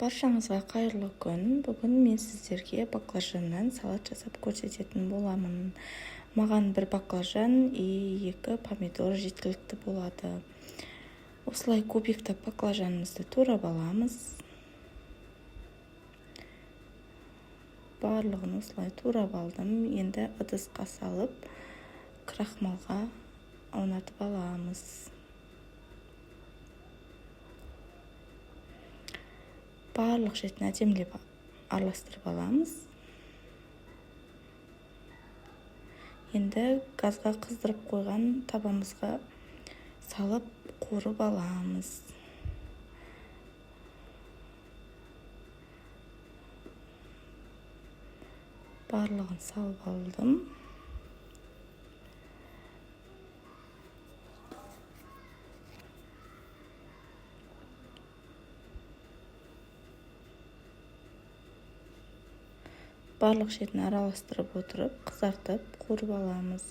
Баршаңызға қайырлы күн. Бүгін мен сіздерге баклажаннан салат жасап көрсететін боламын. Маған бір баклажан и 2 помидор жеткілікті болады. Осылай кубиктеп баклажанымызды турап аламыз. Барлығын осылай турап алдым. Енді ыдысқа салып, крахмалға аунатып аламыз. Барлық жетін әдемілеп араластырып аламыз. Енді газға қыздырып қойған табамызға салып қуырып аламыз. Барлығын салып алдым. Барлық жетін араластырып отырып, қызартып, қуырып аламыз.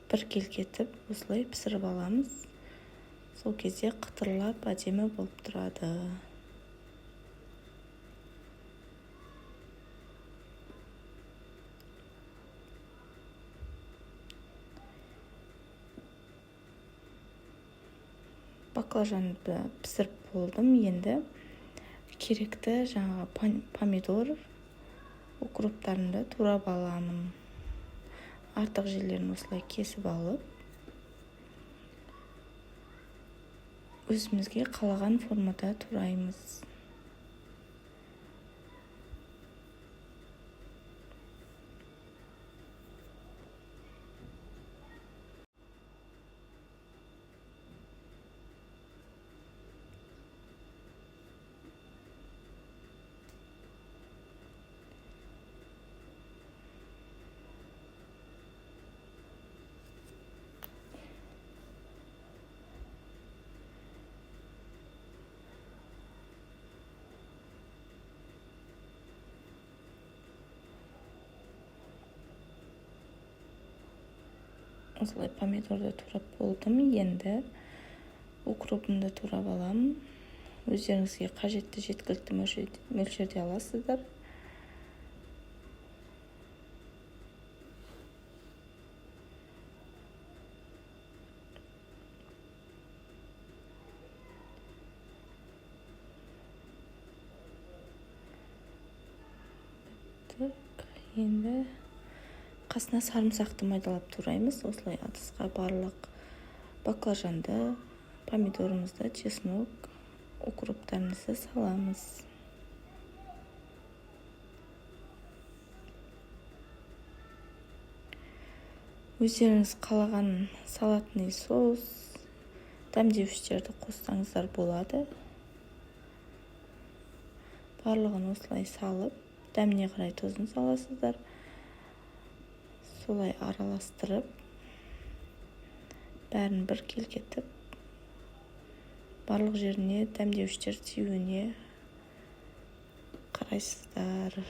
Бір келкетіп, осылай пісіріп аламыз. Сол кезде қытырлап әдемі болып тұрады. Баклажанды пісіріп болдым. Енді керекті помидор укроптарымды турап аламын. Артық жерлерін осылай кесіп алып, өзімізге қалаған формада тураймыз. Осылай помидорды турап болдым. Енді укропымды турап аламын. Өздеріңізге қажетті жеткілікті мөлшерде аласыздар. Енді қасына сарымсақты майдалап тураймыз. Осылай ыдысқа барлық баклажанды, помидорымызды, чеснок, укроптарымызды саламыз. Өздеріңіз қалаған салатный соус, дәмдеуіштерді қоссаңыздар болады. Барлығын осылай салып, дәміне қарай тұзын саласыздар. Солай араластырып, бәрін бір келкетіп, барлық жеріне дәмдеуіштер тиюіне қарайсыздар.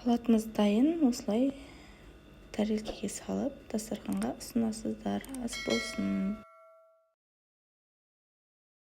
Салатымыз дайын. Осылай тәрелкеге салып, дастарханға ұсынасыздар. Ас болсын.